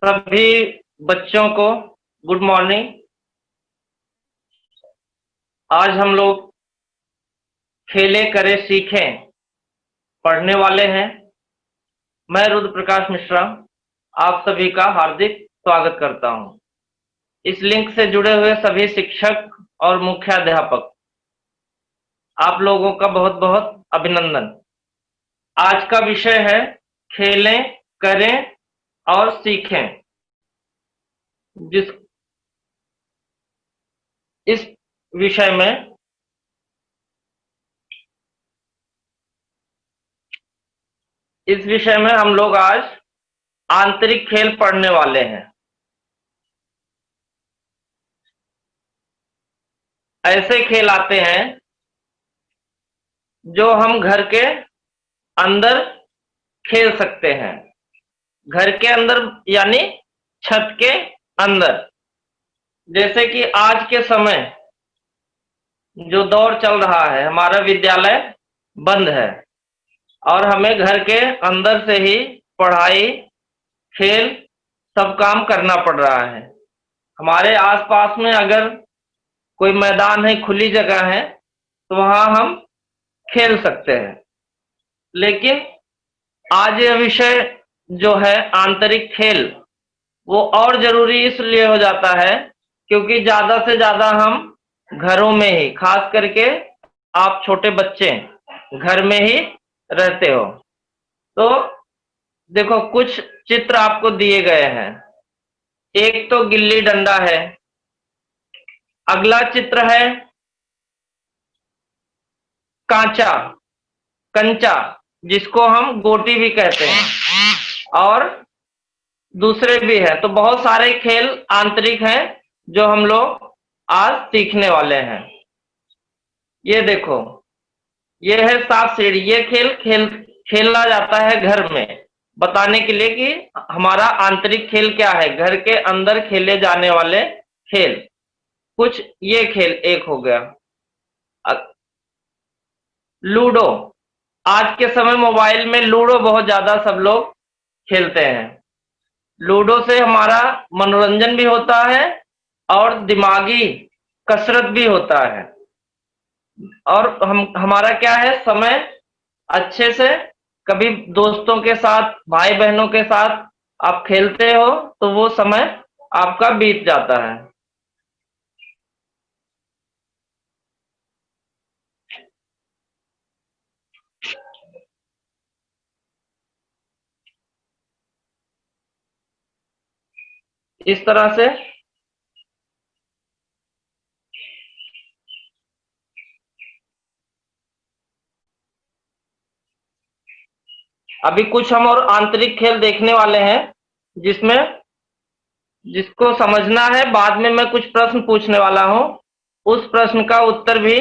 सभी बच्चों को गुड मॉर्निंग। आज हम लोग खेले करे सीखें पढ़ने वाले हैं। मैं रुद्र प्रकाश मिश्रा आप सभी का हार्दिक स्वागत करता हूं। इस लिंक से जुड़े हुए सभी शिक्षक और मुख्याध्यापक आप लोगों का बहुत बहुत अभिनंदन। आज का विषय है खेलें करें और सीखें। जिस इस विषय में हम लोग आज आंतरिक खेल पढ़ने वाले हैं। ऐसे खेल आते हैं जो हम घर के अंदर खेल सकते हैं। घर के अंदर यानी छत के अंदर। जैसे कि आज के समय जो दौर चल रहा है, हमारा विद्यालय बंद है और हमें घर के अंदर से ही पढ़ाई, खेल सब काम करना पड़ रहा है। हमारे आसपास में अगर कोई मैदान है, खुली जगह है, तो वहां हम खेल सकते हैं। लेकिन आज यह विषय जो है आंतरिक खेल, वो और जरूरी इसलिए हो जाता है क्योंकि ज्यादा से ज्यादा हम घरों में ही, खास करके आप छोटे बच्चे घर में ही रहते हो। तो देखो, कुछ चित्र आपको दिए गए हैं। एक तो गिल्ली डंडा है, अगला चित्र है कांचा, कंचा, जिसको हम गोटी भी कहते हैं, और दूसरे भी है। तो बहुत सारे खेल आंतरिक हैं जो हम लोग आज सीखने वाले हैं। ये देखो, ये है सांप सीढ़ी। ये खेला जाता है घर में, बताने के लिए कि हमारा आंतरिक खेल क्या है, घर के अंदर खेले जाने वाले खेल। कुछ ये खेल एक हो गया। लूडो, आज के समय मोबाइल में लूडो बहुत ज्यादा सब लोग खेलते हैं। लूडो से हमारा मनोरंजन भी होता है और दिमागी कसरत भी होता है। और हमारा क्या है, समय अच्छे से, कभी दोस्तों के साथ, भाई बहनों के साथ आप खेलते हो तो वो समय आपका बीत जाता है। इस तरह से अभी कुछ हम और आंतरिक खेल देखने वाले हैं, जिसको समझना है। बाद में मैं कुछ प्रश्न पूछने वाला हूं, उस प्रश्न का उत्तर भी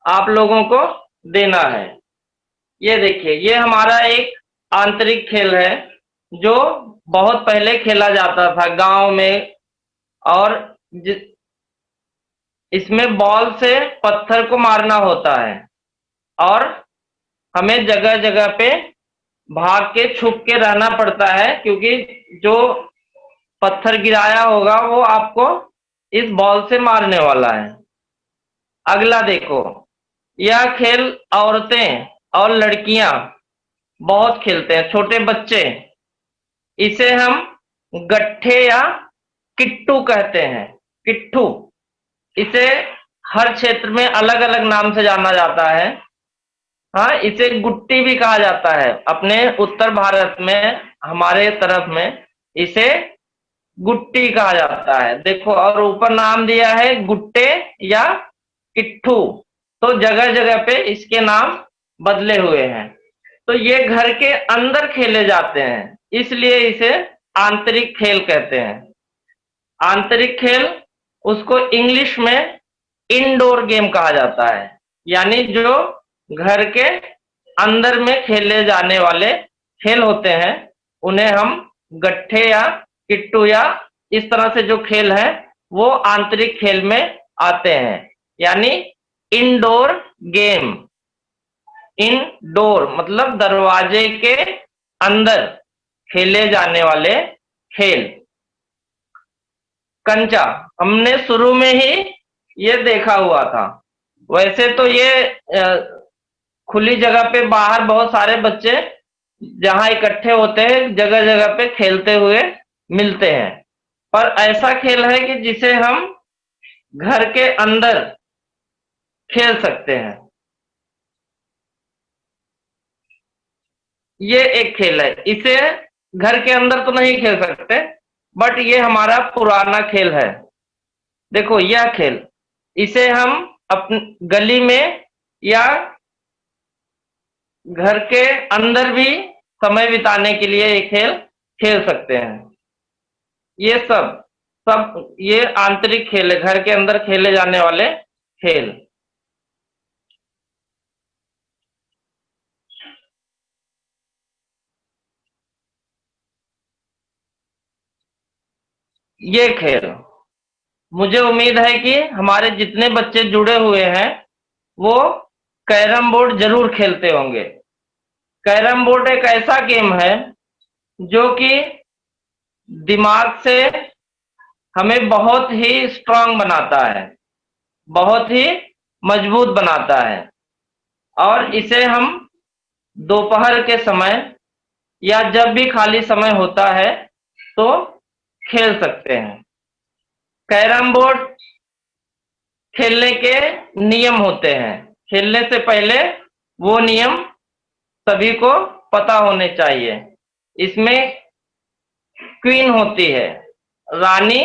आप लोगों को देना है। ये देखिए, ये हमारा एक आंतरिक खेल है जो बहुत पहले खेला जाता था गांव में। और इसमें बॉल से पत्थर को मारना होता है और हमें जगह जगह पे भाग के, छुप के रहना पड़ता है, क्योंकि जो पत्थर गिराया होगा वो आपको इस बॉल से मारने वाला है। अगला देखो, यह खेल औरतें और लड़कियां बहुत खेलते हैं, छोटे बच्चे। इसे हम गट्ठे या किट्टू कहते हैं। किट्ठू, इसे हर क्षेत्र में अलग अलग नाम से जाना जाता है। हाँ, इसे गुट्टी भी कहा जाता है। अपने उत्तर भारत में, हमारे तरफ में इसे गुट्टी कहा जाता है। देखो, और ऊपर नाम दिया है गुट्टे या किट्ठू। तो जगह जगह पे इसके नाम बदले हुए हैं। तो ये घर के अंदर खेले जाते हैं, इसलिए इसे आंतरिक खेल कहते हैं। आंतरिक खेल, उसको इंग्लिश में इंडोर गेम कहा जाता है, यानी जो घर के अंदर में खेले जाने वाले खेल होते हैं, उन्हें हम गट्ठे या किट्टू या इस तरह से जो खेल है वो आंतरिक खेल में आते हैं, यानी इंडोर गेम। इंडोर मतलब दरवाजे के अंदर खेले जाने वाले खेल। कंचा हमने शुरू में ही ये देखा हुआ था। वैसे तो ये खुली जगह पे बाहर बहुत सारे बच्चे जहां इकट्ठे होते हैं जगह जगह पे खेलते हुए मिलते हैं, पर ऐसा खेल है कि जिसे हम घर के अंदर खेल सकते हैं। ये एक खेल है, इसे घर के अंदर तो नहीं खेल सकते, बट ये हमारा पुराना खेल है। देखो यह खेल, इसे हम अपनी गली में या घर के अंदर भी समय बिताने के लिए ये खेल खेल सकते हैं। ये सब सब ये आंतरिक खेल है, घर के अंदर खेले जाने वाले खेल। ये खेल मुझे उम्मीद है कि हमारे जितने बच्चे जुड़े हुए हैं वो कैरम बोर्ड जरूर खेलते होंगे। कैरम बोर्ड एक ऐसा गेम है जो कि दिमाग से हमें बहुत ही स्ट्रांग बनाता है, बहुत ही मजबूत बनाता है, और इसे हम दोपहर के समय या जब भी खाली समय होता है तो खेल सकते हैं। कैरम बोर्ड खेलने के नियम होते हैं, खेलने से पहले वो नियम सभी को पता होने चाहिए। इसमें क्वीन होती है, रानी,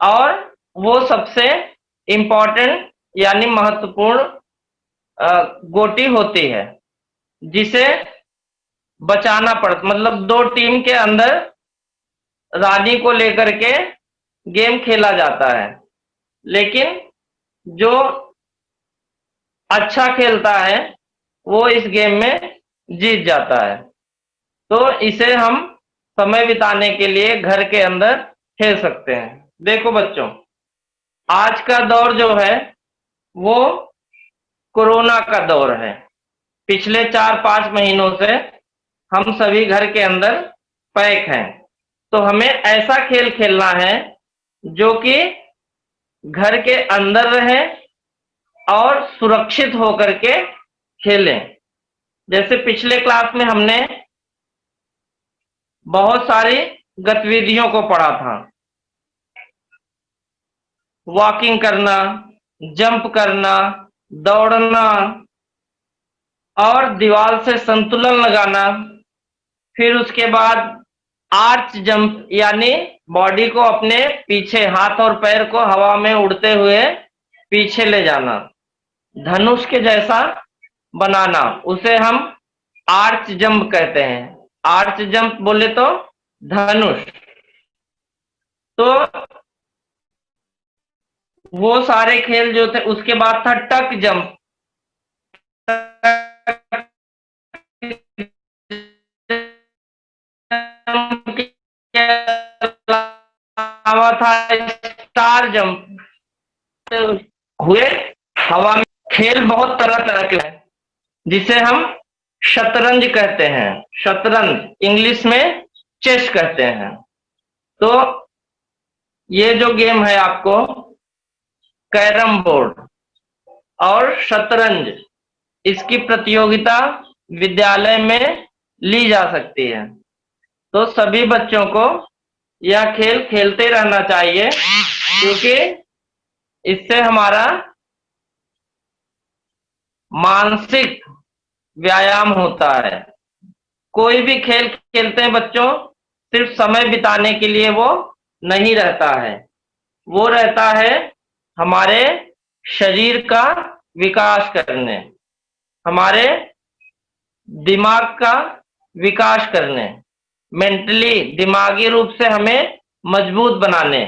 और वो सबसे इम्पोर्टेंट यानी महत्वपूर्ण गोटी होती है जिसे बचाना पड़ता, मतलब दो टीम के अंदर रानी को लेकर के गेम खेला जाता है, लेकिन जो अच्छा खेलता है वो इस गेम में जीत जाता है। तो इसे हम समय बिताने के लिए घर के अंदर खेल सकते हैं। देखो बच्चों, आज का दौर जो है वो कोरोना का दौर है। पिछले 4-5 महीनों से हम सभी घर के अंदर पैक हैं, तो हमें ऐसा खेल खेलना है जो कि घर के अंदर रहे और सुरक्षित होकर के खेलें। जैसे पिछले क्लास में हमने बहुत सारी गतिविधियों को पढ़ा था, वॉकिंग करना, जंप करना, दौड़ना और दीवार से संतुलन लगाना, फिर उसके बाद आर्च जंप यानी बॉडी को अपने पीछे, हाथ और पैर को हवा में उड़ते हुए पीछे ले जाना, धनुष के जैसा बनाना, उसे हम आर्च जंप कहते हैं। आर्च जंप बोले तो धनुष। तो वो सारे खेल जो थे, उसके बाद था टक जंप, था स्टार जंप, हुए हवा में। खेल बहुत तरह तरह के हैं जिसे हम शतरंज कहते हैं, शतरंज इंग्लिश में चेस कहते हैं। तो ये जो गेम है आपको कैरम बोर्ड और शतरंज, इसकी प्रतियोगिता विद्यालय में ली जा सकती है। तो सभी बच्चों को यह खेल खेलते रहना चाहिए, क्योंकि इससे हमारा मानसिक व्यायाम होता है। कोई भी खेल खेलते हैं बच्चों, सिर्फ समय बिताने के लिए वो नहीं रहता है, वो रहता है हमारे शरीर का विकास करने, हमारे दिमाग का विकास करने, मेंटली दिमागी रूप से हमें मजबूत बनाने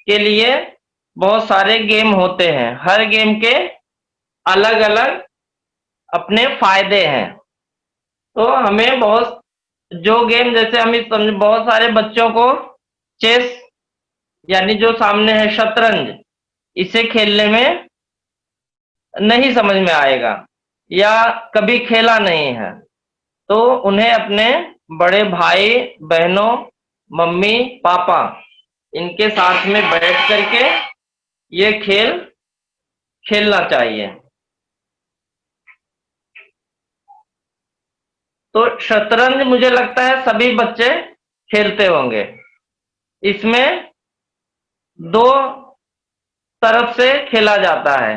के लिए बहुत सारे गेम होते हैं। हर गेम के अलग अलग अपने फायदे हैं। तो हमें बहुत जो गेम, जैसे हम इस बहुत सारे बच्चों को चेस यानी जो सामने है शतरंज, इसे खेलने में नहीं समझ में आएगा या कभी खेला नहीं है, तो उन्हें अपने बड़े भाई बहनों, मम्मी पापा इनके साथ में बैठ करके ये खेल खेलना चाहिए। तो शतरंज मुझे लगता है सभी बच्चे खेलते होंगे। इसमें दो तरफ से खेला जाता है।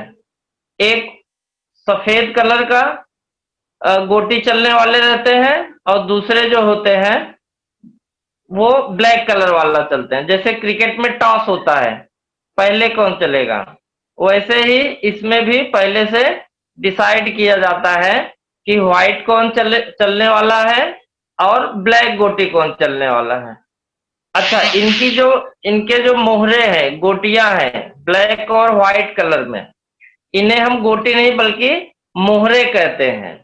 एक सफेद कलर का गोटी चलने वाले रहते हैं और दूसरे जो होते हैं वो ब्लैक कलर वाला चलते हैं। जैसे क्रिकेट में टॉस होता है, पहले कौन चलेगा, वैसे ही इसमें भी पहले से डिसाइड किया जाता है कि व्हाइट कौन चलने वाला है और ब्लैक गोटी कौन चलने वाला है। अच्छा, इनके जो मोहरे हैं, गोटियां हैं ब्लैक और व्हाइट कलर में, इन्हें हम गोटी नहीं बल्कि मोहरे कहते हैं।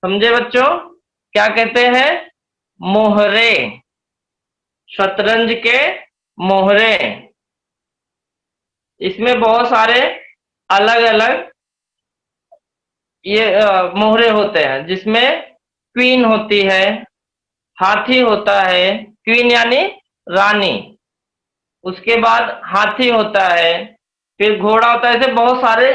समझे बच्चों, क्या कहते हैं? मोहरे, शतरंज के मोहरे। इसमें बहुत सारे अलग अलग ये मोहरे होते हैं, जिसमें क्वीन होती है, हाथी होता है, क्वीन यानी रानी, उसके बाद हाथी होता है, फिर घोड़ा होता है। ऐसे बहुत सारे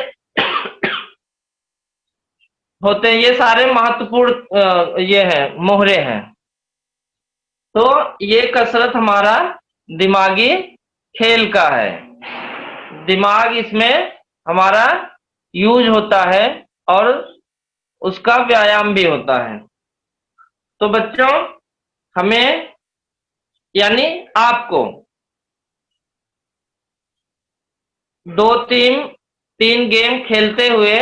होते हैं। ये सारे महत्वपूर्ण ये है मोहरे हैं। तो ये कसरत हमारा दिमागी खेल का है। दिमाग इसमें हमारा यूज होता है और उसका व्यायाम भी होता है। तो बच्चों, हमें यानी आपको तीन गेम खेलते हुए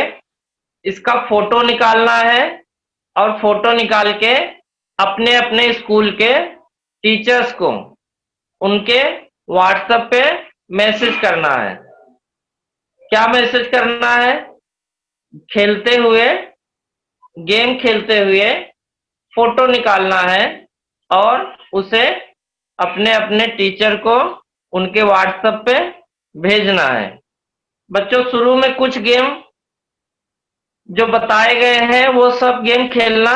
इसका फोटो निकालना है और फोटो निकाल के अपने अपने स्कूल के टीचर्स को उनके व्हाट्सएप पे मैसेज करना है। क्या मैसेज करना है? खेलते हुए, गेम खेलते हुए फोटो निकालना है और उसे अपने अपने टीचर को उनके व्हाट्सएप पे भेजना है। बच्चों, शुरू में कुछ गेम जो बताए गए हैं वो सब गेम खेलना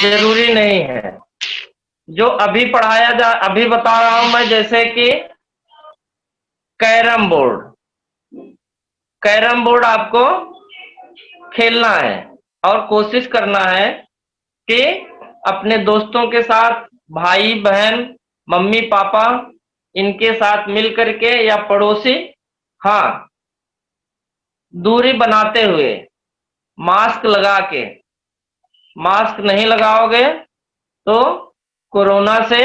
जरूरी नहीं है। जो अभी बता रहा हूं मैं, जैसे कि कैरम बोर्ड। कैरम बोर्ड आपको खेलना है और कोशिश करना है कि अपने दोस्तों के साथ, भाई बहन, मम्मी पापा, इनके साथ मिल करके या पड़ोसी, हाँ, दूरी बनाते हुए, मास्क लगा के। मास्क नहीं लगाओगे तो कोरोना से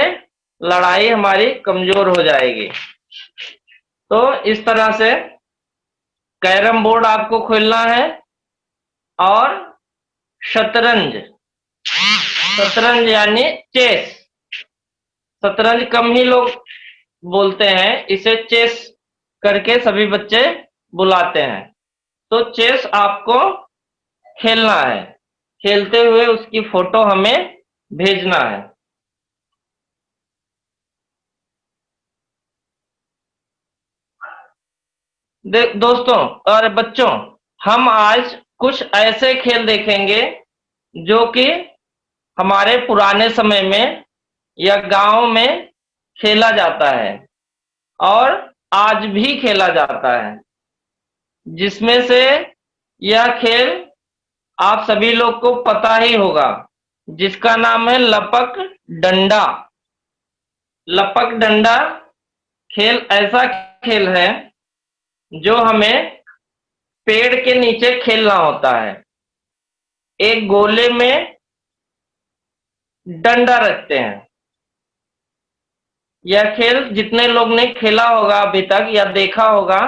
लड़ाई हमारी कमजोर हो जाएगी। तो इस तरह से कैरम बोर्ड आपको खेलना है। और शतरंज, शतरंज यानी चेस। शतरंज कम ही लोग बोलते हैं, इसे चेस करके सभी बच्चे बुलाते हैं। तो चेस आपको खेलना है, खेलते हुए उसकी फोटो हमें भेजना है। दोस्तों और बच्चों, हम आज कुछ ऐसे खेल देखेंगे जो कि हमारे पुराने समय में या गांव में खेला जाता है और आज भी खेला जाता है, जिसमें से यह खेल आप सभी लोग को पता ही होगा, जिसका नाम है लपक डंडा। लपक डंडा खेल ऐसा खेल है जो हमें पेड़ के नीचे खेलना होता है। एक गोले में डंडा रखते हैं। यह खेल जितने लोग ने खेला होगा अभी तक या देखा होगा,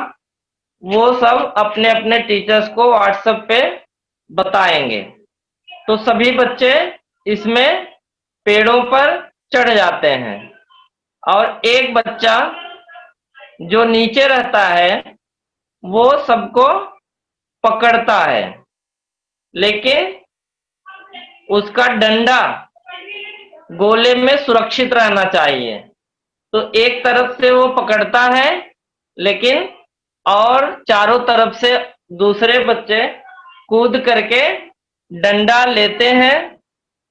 वो सब अपने अपने टीचर्स को व्हाट्सएप पे बताएंगे। तो सभी बच्चे इसमें पेड़ों पर चढ़ जाते हैं और एक बच्चा जो नीचे रहता है वो सबको पकड़ता है, लेकिन उसका डंडा गोले में सुरक्षित रहना चाहिए। तो एक तरफ से वो पकड़ता है, लेकिन और चारों तरफ से दूसरे बच्चे कूद करके डंडा लेते हैं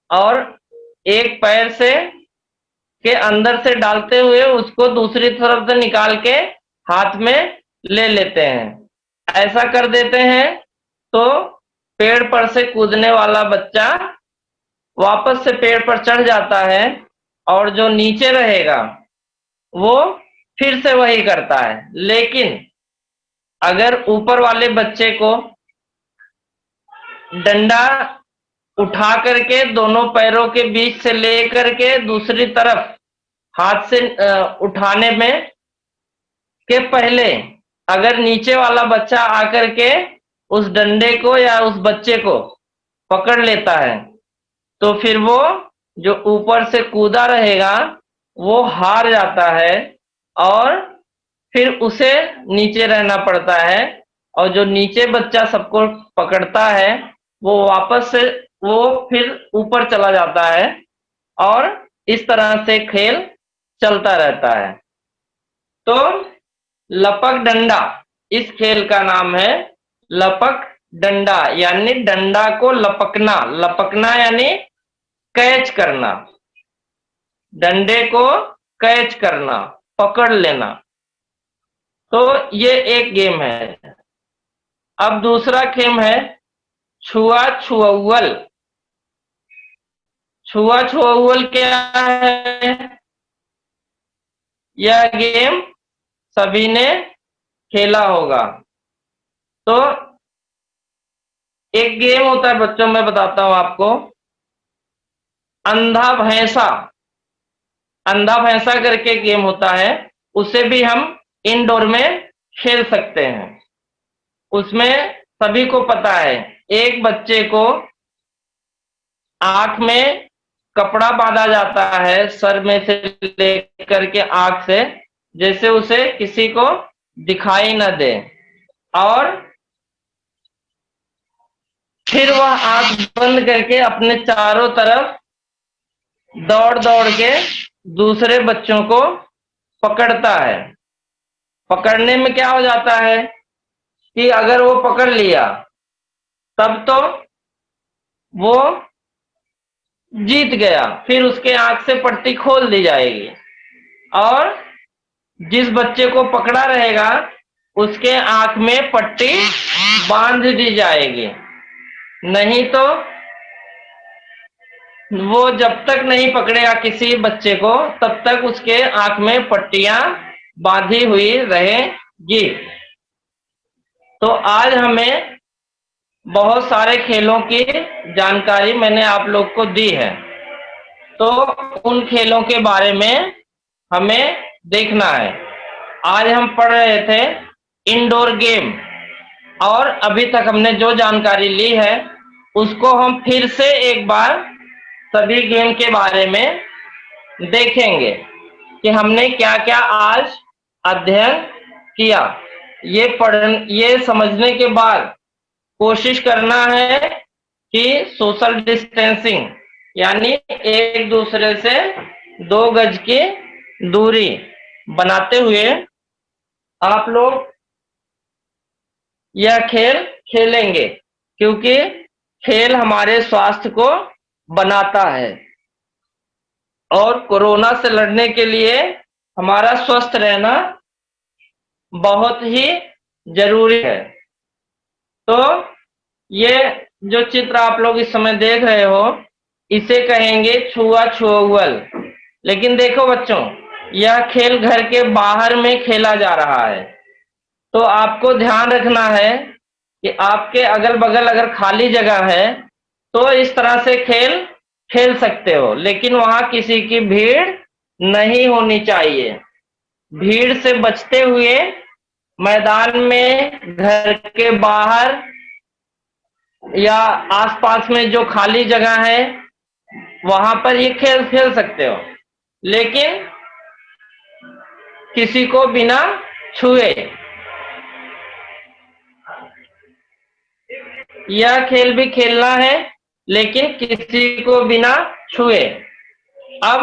और एक पैर से के अंदर से डालते हुए उसको दूसरी तरफ से निकाल के हाथ में ले लेते हैं। ऐसा कर देते हैं तो पेड़ पर से कूदने वाला बच्चा वापस से पेड़ पर चढ़ जाता है और जो नीचे रहेगा वो फिर से वही करता है। लेकिन अगर ऊपर वाले बच्चे को डंडा उठा करके दोनों पैरों के बीच से ले करके दूसरी तरफ हाथ से उठाने में के पहले अगर नीचे वाला बच्चा आकर के उस डंडे को या उस बच्चे को पकड़ लेता है तो फिर वो जो ऊपर से कूदा रहेगा वो हार जाता है और फिर उसे नीचे रहना पड़ता है। और जो नीचे बच्चा सबको पकड़ता है वो वापस से वो फिर ऊपर चला जाता है और इस तरह से खेल चलता रहता है। तो लपक डंडा, इस खेल का नाम है लपक डंडा, यानी डंडा को लपकना। लपकना यानी कैच करना, डंडे को कैच करना, पकड़ लेना। तो ये एक गेम है। अब दूसरा गेम है छुआ छुअव्वल। छुआ छुअव्वल क्या है? यह गेम सभी ने खेला होगा। तो एक गेम होता है बच्चों, मैं बताता हूं आपको, अंधा भैंसा। अंधा भैंसा करके गेम होता है, उसे भी हम इंडोर में खेल सकते हैं। उसमें सभी को पता है, एक बच्चे को आंख में कपड़ा बांधा जाता है सर में से लेकर के आंख से, जैसे उसे किसी को दिखाई न दे, और फिर वह आंख बंद करके अपने चारों तरफ दौड़ दौड़ के दूसरे बच्चों को पकड़ता है। पकड़ने में क्या हो जाता है कि अगर वो पकड़ लिया तब तो वो जीत गया, फिर उसके आंख से पट्टी खोल दी जाएगी और जिस बच्चे को पकड़ा रहेगा उसके आंख में पट्टी बांध दी जाएगी। नहीं तो वो जब तक नहीं पकड़ेगा किसी बच्चे को तब तक उसके आंख में पट्टियां बांधी हुई रहेगी। तो आज हमें बहुत सारे खेलों की जानकारी मैंने आप लोग को दी है, तो उन खेलों के बारे में हमें देखना है। आज हम पढ़ रहे थे इंडोर गेम, और अभी तक हमने जो जानकारी ली है उसको हम फिर से एक बार सभी गेम के बारे में देखेंगे कि हमने क्या क्या आज अध्ययन किया। ये समझने के बाद कोशिश करना है कि सोशल डिस्टेंसिंग यानी एक दूसरे से 2 गज की दूरी बनाते हुए आप लोग यह खेल खेलेंगे, क्योंकि खेल हमारे स्वास्थ्य को बनाता है और कोरोना से लड़ने के लिए हमारा स्वस्थ रहना बहुत ही जरूरी है। तो ये जो चित्र आप लोग इस समय देख रहे हो इसे कहेंगे छुआ छुअव्वल। लेकिन देखो बच्चों, यह खेल घर के बाहर में खेला जा रहा है, तो आपको ध्यान रखना है कि आपके अगल बगल अगर खाली जगह है तो इस तरह से खेल खेल सकते हो, लेकिन वहां किसी की भीड़ नहीं होनी चाहिए। भीड़ से बचते हुए मैदान में, घर के बाहर या आसपास में जो खाली जगह है वहां पर ये खेल खेल सकते हो, लेकिन किसी को बिना छुए। यह खेल भी खेलना है लेकिन किसी को बिना छुए। अब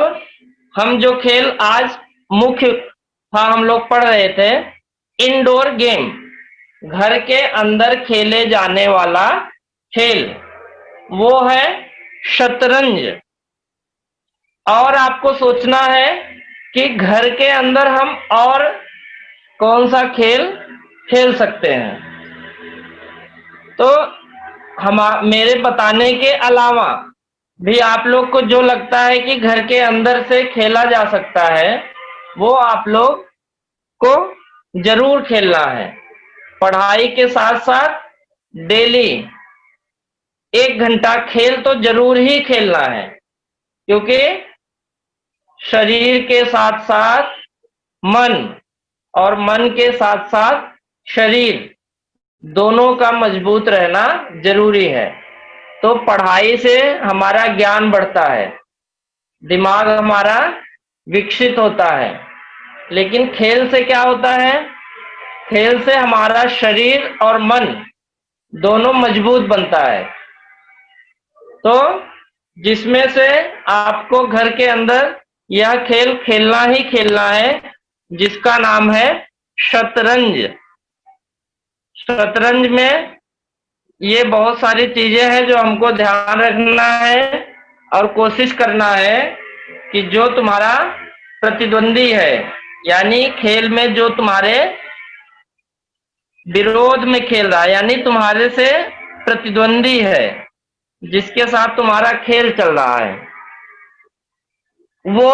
हम जो खेल आज मुख्य था हम लोग पढ़ रहे थे, इंडोर गेम, घर के अंदर खेले जाने वाला खेल, वो है शतरंज। और आपको सोचना है कि घर के अंदर हम और कौन सा खेल खेल सकते हैं। तो हम मेरे बताने के अलावा भी आप लोग को जो लगता है कि घर के अंदर से खेला जा सकता है, वो आप लोग को जरूर खेलना है। पढ़ाई के साथ साथ डेली 1 घंटा खेल तो जरूर ही खेलना है, क्योंकि शरीर के साथ साथ मन और मन के साथ साथ शरीर दोनों का मजबूत रहना जरूरी है। तो पढ़ाई से हमारा ज्ञान बढ़ता है, दिमाग हमारा विकसित होता है, लेकिन खेल से क्या होता है? खेल से हमारा शरीर और मन दोनों मजबूत बनता है। तो जिसमें से आपको घर के अंदर यह खेल खेलना ही खेलना है, जिसका नाम है शतरंज। शतरंज में ये बहुत सारी चीजें हैं जो हमको ध्यान रखना है और कोशिश करना है कि जो तुम्हारा प्रतिद्वंदी है, यानी खेल में जो तुम्हारे विरोध में खेल रहा है, यानी तुम्हारे से प्रतिद्वंदी है, जिसके साथ तुम्हारा खेल चल रहा है, वो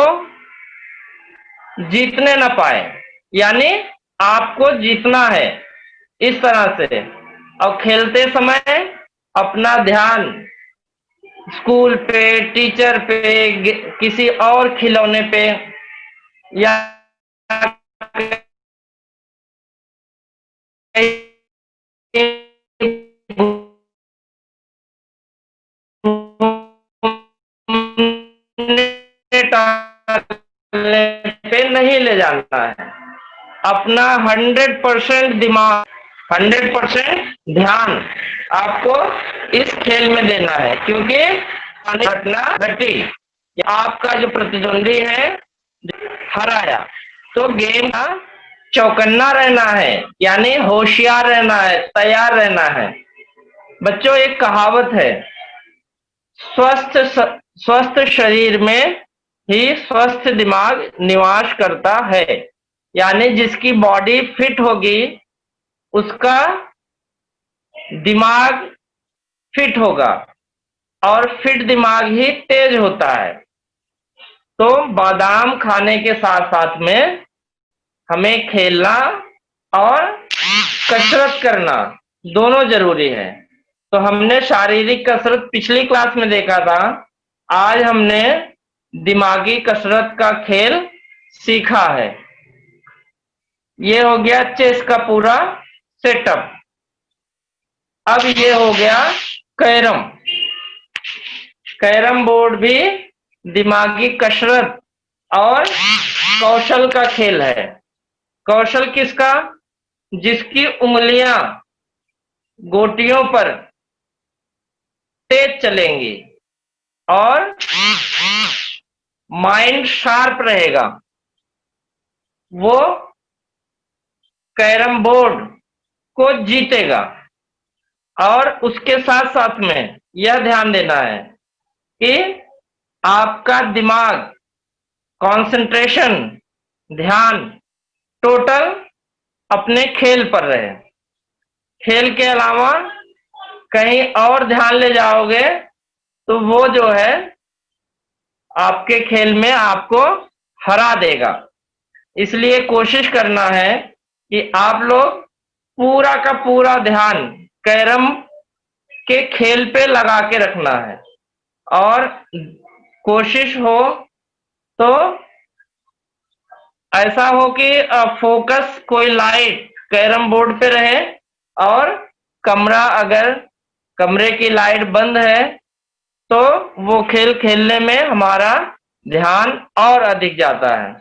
जीतने ना पाए, यानी आपको जीतना है इस तरह से। और खेलते समय अपना ध्यान स्कूल पे, टीचर पे, किसी और खिलौने पे या पे नहीं ले जाना है। अपना 100% दिमाग, 100% ध्यान आपको इस खेल में देना है, क्योंकि घटना घटी, आपका जो प्रतिद्वंदी है हराया, तो गेम का चौकन्ना रहना है, यानी होशियार रहना है, तैयार रहना है। बच्चों, एक कहावत है, स्वस्थ शरीर में ही स्वस्थ दिमाग निवास करता है, यानी जिसकी बॉडी फिट होगी उसका दिमाग फिट होगा, और फिट दिमाग ही तेज होता है। तो बादाम खाने के साथ साथ में हमें खेलना और कसरत करना दोनों जरूरी है। तो हमने शारीरिक कसरत पिछली क्लास में देखा था, आज हमने दिमागी कसरत का खेल सीखा है। ये हो गया चेस का पूरा सेटअप। अब ये हो गया कैरम। कैरम बोर्ड भी दिमागी कसरत और कौशल का खेल है। कौशल किसका? जिसकी उंगलियां गोटियों पर तेज चलेंगी और माइंड शार्प रहेगा, वो कैरम बोर्ड को जीतेगा। और उसके साथ साथ में यह ध्यान देना है कि आपका दिमाग, कंसंट्रेशन, ध्यान टोटल अपने खेल पर रहे। खेल के अलावा कहीं और ध्यान ले जाओगे तो वो जो है आपके खेल में आपको हरा देगा। इसलिए कोशिश करना है कि आप लोग पूरा का पूरा ध्यान कैरम के खेल पे लगा के रखना है, और कोशिश हो तो ऐसा हो कि फोकस कोई लाइट कैरम बोर्ड पे रहे, और अगर कमरे की लाइट बंद है तो वो खेल खेलने में हमारा ध्यान और अधिक जाता है।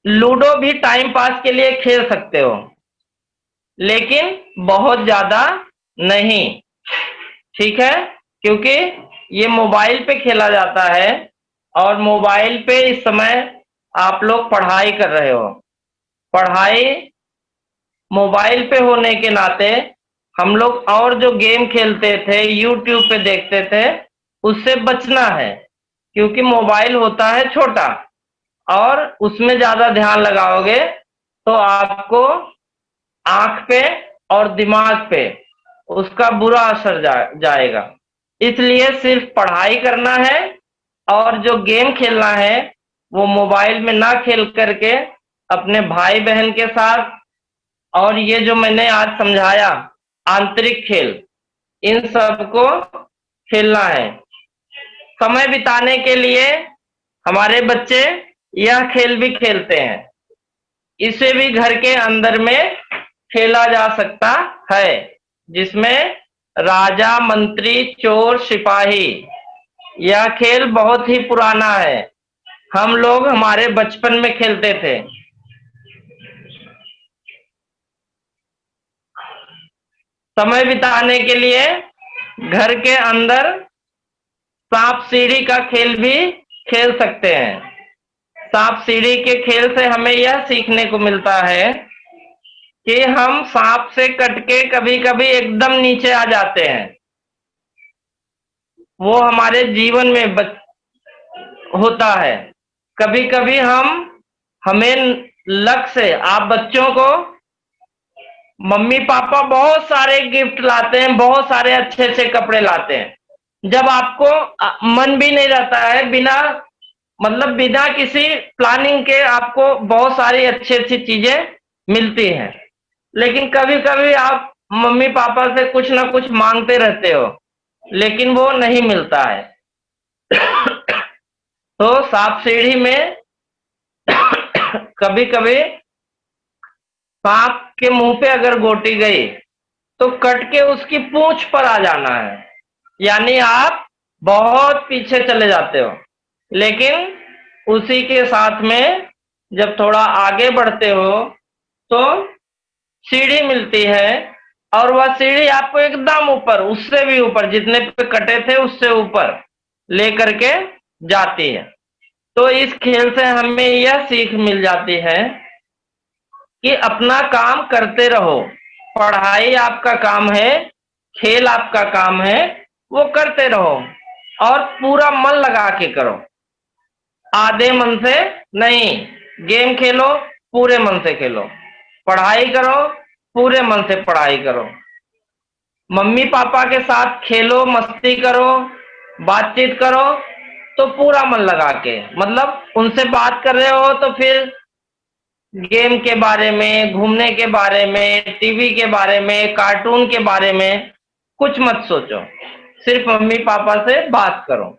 लूडो भी टाइम पास के लिए खेल सकते हो, लेकिन बहुत ज्यादा नहीं, ठीक है? क्योंकि ये मोबाइल पे खेला जाता है, और मोबाइल पे इस समय आप लोग पढ़ाई कर रहे हो। पढ़ाई मोबाइल पे होने के नाते हम लोग और जो गेम खेलते थे, यूट्यूब पे देखते थे, उससे बचना है। क्योंकि मोबाइल होता है छोटा और उसमें ज्यादा ध्यान लगाओगे तो आपको आंख पे और दिमाग पे उसका बुरा असर जाएगा। इसलिए सिर्फ पढ़ाई करना है और जो गेम खेलना है वो मोबाइल में ना खेल करके अपने भाई बहन के साथ, और ये जो मैंने आज समझाया आंतरिक खेल, इन सबको खेलना है। समय बिताने के लिए हमारे बच्चे यह खेल भी खेलते हैं। इसे भी घर के अंदर में खेला जा सकता है, जिसमें राजा मंत्री चोर सिपाही, यह खेल बहुत ही पुराना है। हम लोग हमारे बचपन में खेलते थे। समय बिताने के लिए घर के अंदर सांप सीढ़ी का खेल भी खेल सकते हैं। सांप सीढ़ी के खेल से हमें यह सीखने को मिलता है कि हम सांप से कट के कभी कभी एकदम नीचे आ जाते हैं। वो हमारे जीवन में होता है। कभी कभी हमें लक से, आप बच्चों को मम्मी पापा बहुत सारे गिफ्ट लाते हैं, बहुत सारे अच्छे अच्छे कपड़े लाते हैं। जब आपको मन भी नहीं रहता है, बिना किसी प्लानिंग के आपको बहुत सारी अच्छी अच्छी चीजें मिलती हैं, लेकिन कभी कभी आप मम्मी पापा से कुछ ना कुछ मांगते रहते हो लेकिन वो नहीं मिलता है। तो सांप सीढ़ी में कभी कभी सांप के मुंह पे अगर गोटी गई तो कट के उसकी पूंछ पर आ जाना है, यानी आप बहुत पीछे चले जाते हो। लेकिन उसी के साथ में जब थोड़ा आगे बढ़ते हो तो सीढ़ी मिलती है, और वह सीढ़ी आपको एकदम ऊपर, उससे भी ऊपर, जितने पे कटे थे उससे ऊपर लेकर के जाती है। तो इस खेल से हमें यह सीख मिल जाती है कि अपना काम करते रहो। पढ़ाई आपका काम है, खेल आपका काम है, वो करते रहो और पूरा मन लगा के करो। आधे मन से नहीं। गेम खेलो, पूरे मन से खेलो। पढ़ाई करो, पूरे मन से पढ़ाई करो। मम्मी पापा के साथ खेलो, मस्ती करो, बातचीत करो तो पूरा मन लगा के, उनसे बात कर रहे हो तो फिर गेम के बारे में, घूमने के बारे में, टीवी के बारे में, कार्टून के बारे में कुछ मत सोचो, सिर्फ मम्मी पापा से बात करो।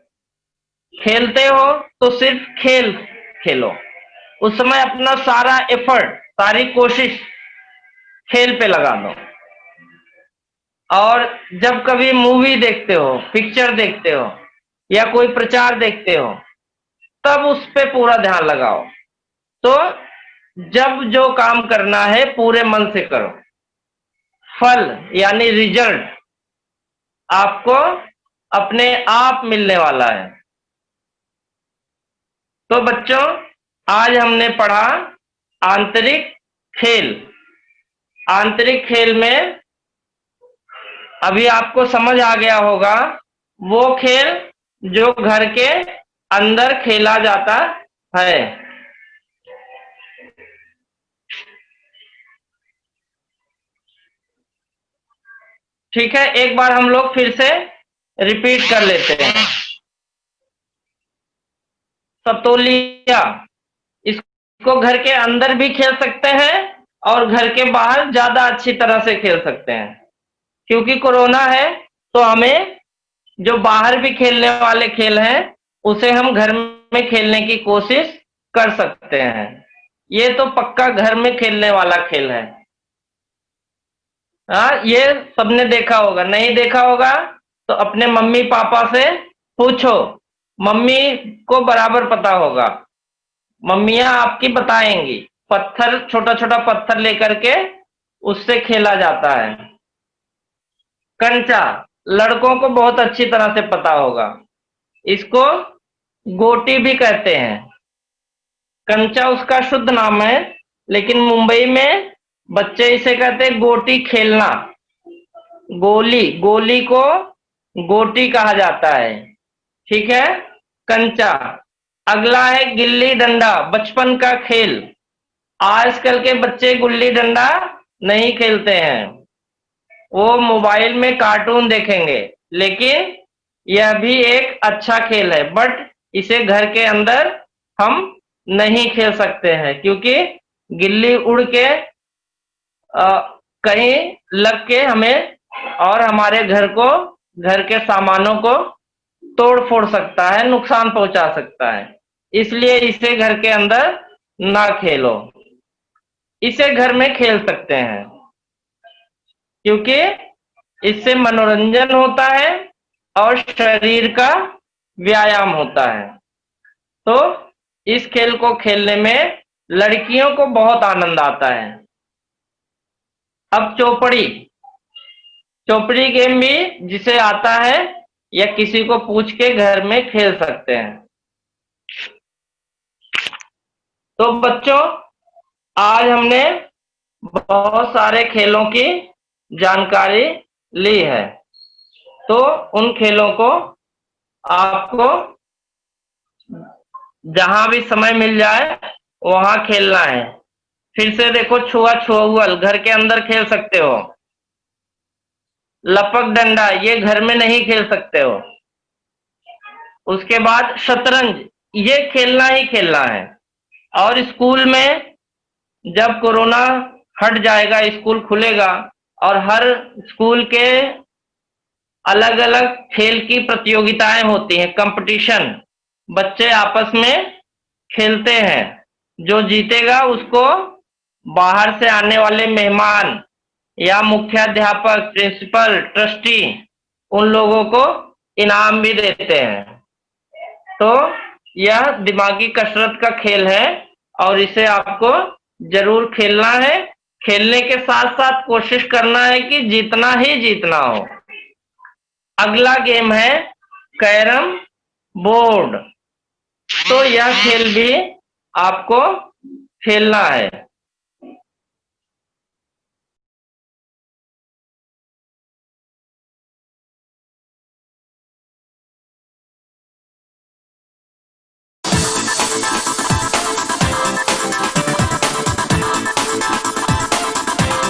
खेलते हो तो सिर्फ खेल खेलो। उस समय अपना सारा एफर्ट, सारी कोशिश खेल पे लगा दो। और जब कभी मूवी देखते हो, पिक्चर देखते हो या कोई प्रचार देखते हो, तब उस पे पूरा ध्यान लगाओ। तो जब जो काम करना है पूरे मन से करो, फल यानी रिजल्ट आपको अपने आप मिलने वाला है। तो बच्चों, आज हमने पढ़ा आंतरिक खेल। आंतरिक खेल में अभी आपको समझ आ गया होगा, वो खेल जो घर के अंदर खेला जाता है। ठीक है, एक बार हम लोग फिर से रिपीट कर लेते हैं। सतोलिया, इसको घर के अंदर भी खेल सकते हैं और घर के बाहर ज्यादा अच्छी तरह से खेल सकते हैं। क्योंकि कोरोना है तो हमें जो बाहर भी खेलने वाले खेल हैं उसे हम घर में खेलने की कोशिश कर सकते हैं। ये तो पक्का घर में खेलने वाला खेल है। हाँ, ये सबने देखा होगा, नहीं देखा होगा तो अपने मम्मी पापा से पूछो, मम्मी को बराबर पता होगा, मम्मियां आपकी बताएंगी। पत्थर, छोटा छोटा पत्थर लेकर के उससे खेला जाता है। कंचा, लड़कों को बहुत अच्छी तरह से पता होगा, इसको गोटी भी कहते हैं। कंचा उसका शुद्ध नाम है, लेकिन मुंबई में बच्चे इसे कहते हैं गोटी खेलना। गोली, गोली को गोटी कहा जाता है। ठीक है, कंचा। अगला है गिल्ली डंडा, बचपन का खेल। आजकल के बच्चे गुल्ली डंडा नहीं खेलते हैं, वो मोबाइल में कार्टून देखेंगे। लेकिन यह भी एक अच्छा खेल है, बट इसे घर के अंदर हम नहीं खेल सकते हैं, क्योंकि गिल्ली उड़ के कहीं लग के हमें और हमारे घर के सामानों को तोड़ फोड़ सकता है, नुकसान पहुंचा सकता है। इसलिए इसे घर के अंदर ना खेलो। इसे घर में खेल सकते हैं, क्योंकि इससे मनोरंजन होता है और शरीर का व्यायाम होता है। तो इस खेल को खेलने में लड़कियों को बहुत आनंद आता है। अब चौपड़ी। चौपड़ी गेम भी जिसे आता है या किसी को पूछ के घर में खेल सकते हैं। तो बच्चों, आज हमने बहुत सारे खेलों की जानकारी ली है। तो उन खेलों को आपको जहां भी समय मिल जाए वहां खेलना है। फिर से देखो, छुआ छुअल घर के अंदर खेल सकते हो। लपक डंडा ये घर में नहीं खेल सकते हो। उसके बाद शतरंज, ये खेलना ही खेलना है। और स्कूल में जब कोरोना हट जाएगा, स्कूल खुलेगा और हर स्कूल के अलग अलग खेल की प्रतियोगिताएं होती हैं, कंपटीशन। बच्चे आपस में खेलते हैं। जो जीतेगा उसको बाहर से आने वाले मेहमान या मुख्याध्यापक, प्रिंसिपल, ट्रस्टी, उन लोगों को इनाम भी देते हैं। तो यह दिमागी कसरत का खेल है और इसे आपको जरूर खेलना है। खेलने के साथ साथ कोशिश करना है कि जीतना ही जीतना हो। अगला गेम है कैरम बोर्ड। तो यह खेल भी आपको खेलना है।